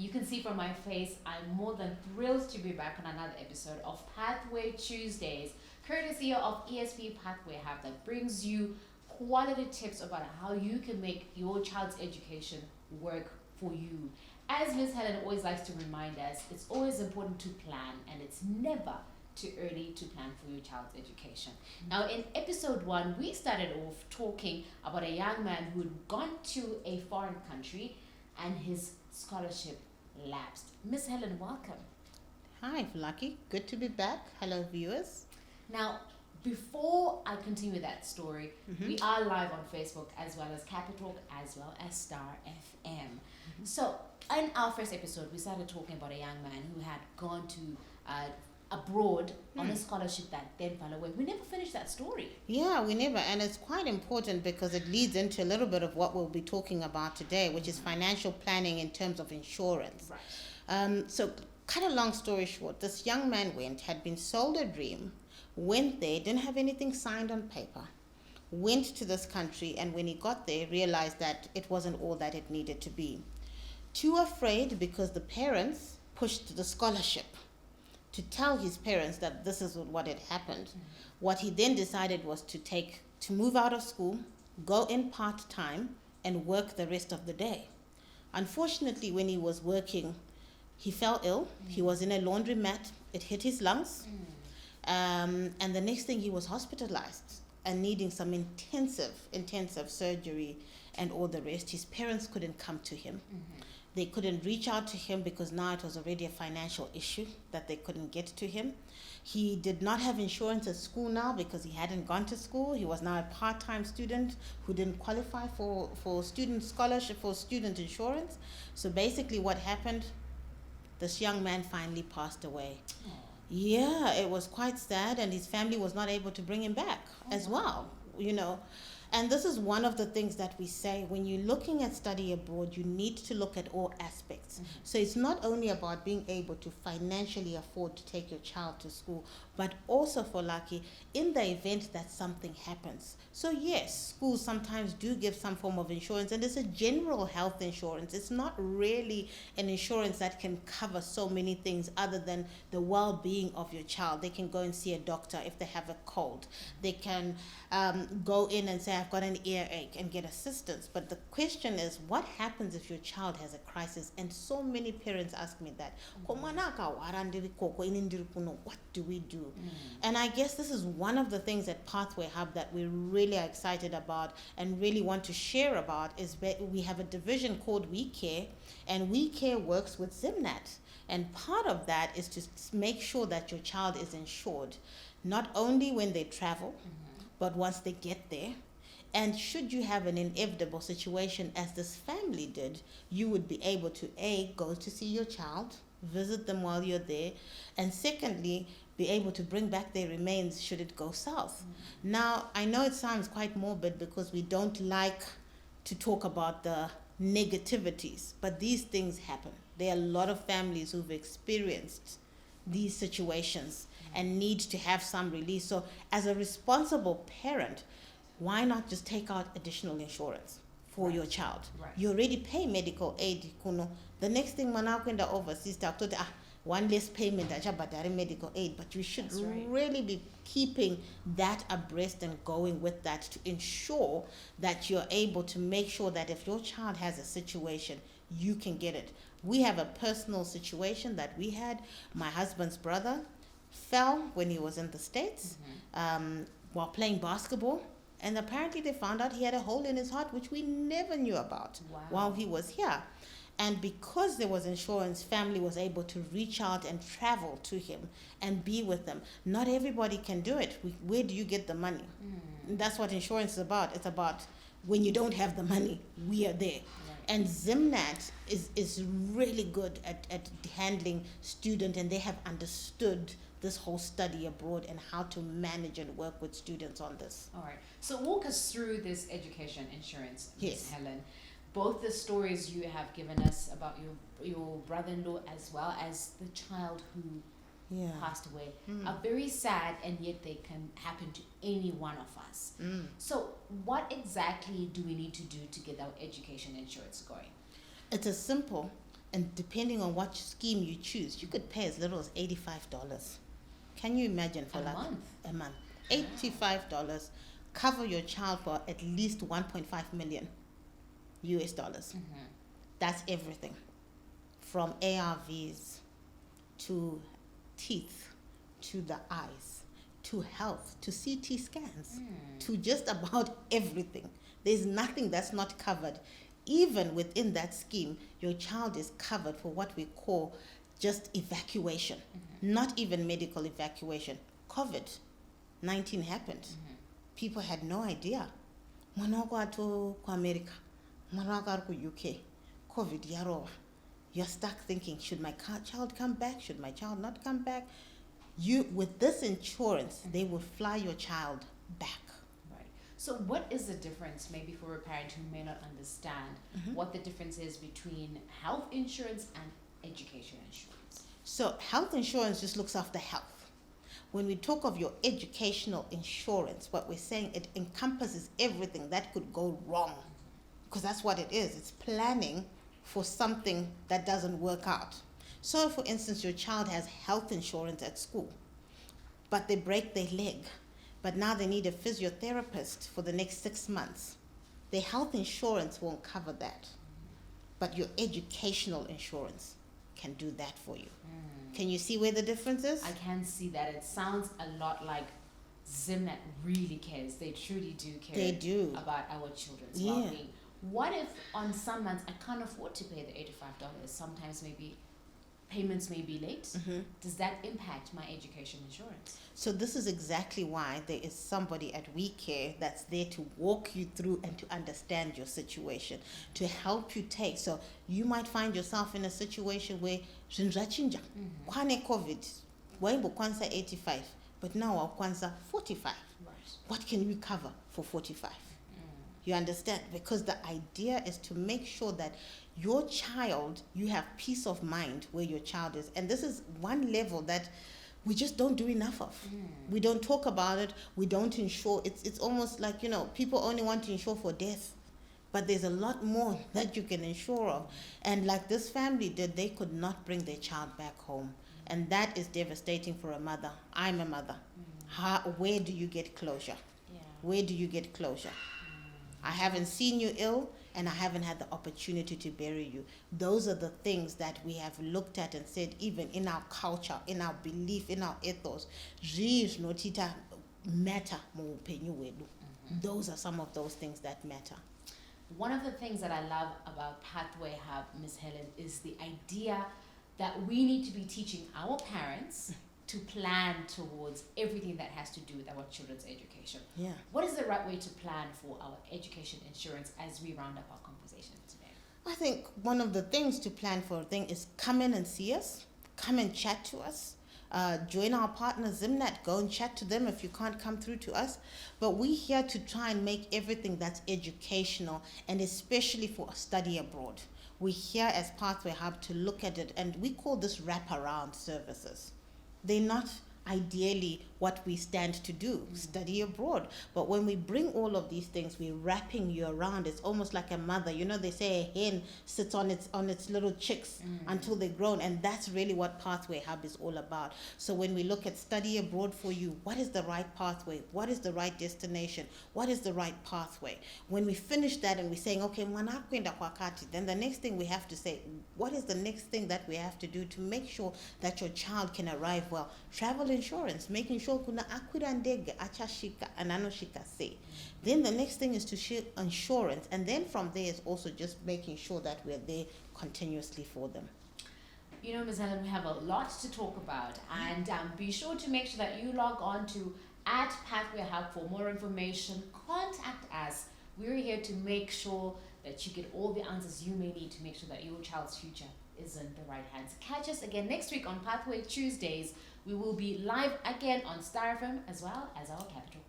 You can see from my face, I'm more than thrilled to be back on another episode of Pathway Tuesdays, courtesy of ESP Pathway Hub, that brings you quality tips about how you can make your child's education work for you. As Miss Helen always likes to remind us, it's always important to plan, and it's never too early to plan for your child's education. Now, in episode 1, we started off talking about a young man who had gone to a foreign country and his scholarship lapsed. Miss Helen, welcome. Hi, Lucky. Good to be back. Hello, viewers. Now, before I continue that story, we are live on Facebook as well as Capital as well as Star FM. So, in our first episode, we started talking about a young man who had gone to abroad on a scholarship that then fell away. We never finished that story. Yeah, we never. And it's quite important because it leads into a little bit of what we'll be talking about today, which is financial planning in terms of insurance. Right. So, cut a long story short, this young man had been sold a dream, went there, didn't have anything signed on paper, went to this country, and when he got there, realized that it wasn't all that it needed to be. Too afraid because the parents pushed the scholarship to tell his parents that this is what had happened. What he then decided was to move out of school, go in part-time, and work the rest of the day. Unfortunately, when he was working, he fell ill. He was in a laundromat. It hit his lungs. And the next thing, he was hospitalized and needing some intensive surgery and all the rest. His parents couldn't come to him. They couldn't reach out to him because now it was already a financial issue that they couldn't get to him. He did not have insurance at school now because he hadn't gone to school. He was now a part-time student who didn't qualify for student scholarship, for student insurance. So basically what happened, this young man finally passed away. Yeah, it was quite sad, and his family was not able to bring him back as well, you know. And this is one of the things that we say, when you're looking at study abroad, you need to look at all aspects. So it's not only about being able to financially afford to take your child to school, but also, for Lucky, in the event that something happens. So yes, schools sometimes do give some form of insurance, and it's a general health insurance. It's not really an insurance that can cover so many things other than the well-being of your child. They can go and see a doctor if they have a cold. They can go in and say, I've got an earache, and get assistance. But the question is, what happens if your child has a crisis? And so many parents ask me that. What do we do? And I guess this is one of the things at Pathway Hub that we really are excited about and really want to share about, is we have a division called We Care, and We Care works with Zimnat. And part of that is to make sure that your child is insured, not only when they travel, but once they get there. And should you have an inevitable situation, as this family did, you would be able to, A, go to see your child, visit them while you're there, and secondly, be able to bring back their remains should it go south. Now, I know it sounds quite morbid because we don't like to talk about the negativities, but these things happen. There are a lot of families who've experienced these situations and need to have some release. So as a responsible parent, why not just take out additional insurance for your child? You already pay medical aid, kuno. The next thing, manakwenda overseas, one less payment, medical aid, but you should really be keeping that abreast and going with that to ensure that you're able to make sure that if your child has a situation, you can get it. We have a personal situation that we had. My husband's brother fell when he was in the States while playing basketball. And apparently they found out he had a hole in his heart, which we never knew about while he was here. And because there was insurance, family was able to reach out and travel to him and be with them. Not everybody can do it. Where do you get the money? That's what insurance is about. It's about when you don't have the money, we are there. And Zimnat is really good at handling students, and they have understood this whole study abroad and how to manage and work with students on this. All right. So walk us through this education insurance, Yes. Helen. Both the stories you have given us about your brother-in-law as well as the child who passed away are very sad, and yet they can happen to any one of us. So what exactly do we need to do to get our education insurance going? It's as simple And depending on what scheme you choose, you could pay as little as $85. Can you imagine for A month? a month? $85, cover your child for at least 1.5 million US dollars. That's everything from ARVs to teeth to the eyes to health to CT scans to just about everything. There's nothing that's not covered. Even within that scheme, your child is covered for what we call just evacuation, not even medical evacuation. COVID-19 happened. People had no idea. Mwana wako to America, mwana wako UK, COVID yarowa. You're stuck thinking, should my child come back? Should my child not come back? You, with this insurance, they will fly your child back. Right. So what is the difference, maybe for a parent who may not understand what the difference is between health insurance and education insurance? So health insurance just looks after health. When we talk of your educational insurance, what we're saying, it encompasses everything that could go wrong, because that's what it is. It's planning for something that doesn't work out. So, for instance, your child has health insurance at school, but they break their leg, but now they need a physiotherapist for the next 6 months. Their health insurance won't cover that, but your educational insurance can do that for you. Can you see where the difference is? I can see that. It sounds a lot like Zimnet really cares. They truly do care. They do. About our children's well-being. What if on some months I can't afford to pay the $85? Sometimes maybe payments may be late. Does that impact my education insurance? So this is exactly why there is somebody at We Care that's there to walk you through and to understand your situation, to help you take. So you might find yourself in a situation where kwane COVID, waibo kwanza 85, but now wa kwanza 45. Right. What can we cover for 45? You understand? Because the idea is to make sure that your child, you have peace of mind where your child is. And this is one level that we just don't do enough of. We don't talk about it. We don't insure. It's almost like, people only want to insure for death. But there's a lot more that you can insure of. And like this family did, they could not bring their child back home. And that is devastating for a mother. I'm a mother. Where do you get closure? Where do you get closure? I haven't seen you ill, and I haven't had the opportunity to bury you. Those are the things that we have looked at and said, even in our culture, in our belief, in our ethos, matter. Those are some of those things that matter. One of the things that I love about Pathway Hub, Miss Helen, is the idea that we need to be teaching our parents to plan towards everything that has to do with our children's education. What is the right way to plan for our education insurance as we round up our conversation today? I think one of the things to plan for is come in and see us, come and chat to us. Join our partner Zimnet, go and chat to them if you can't come through to us. But we're here to try and make everything that's educational, and especially for study abroad. We're here as Pathway Hub to look at it, and we call this wraparound services. They're not ideally what we stand to do, study abroad. But when we bring all of these things, we're wrapping you around. It's almost like a mother. They say a hen sits on its little chicks until they're grown, and that's really what Pathway Hub is all about. So when we look at study abroad for you, what is the right pathway? What is the right destination? What is the right pathway? When we finish that and we're saying, okay, then the next thing we have to say, what is the next thing that we have to do to make sure that your child can arrive well? Travel insurance, making sure kuna akwira ndege achashika ananoshika say. Then the next thing is to share insurance, and then from there is also just making sure that we're there continuously for them. Ms. Helen, we have a lot to talk about, and be sure to make sure that you log on to @Pathway Hub for more information. Contact us. We're here to make sure that you get all the answers you may need to make sure that your child's future is in the right hands. Catch us again next week on Pathway Tuesdays. We will be live again on Star FM as well as our Capital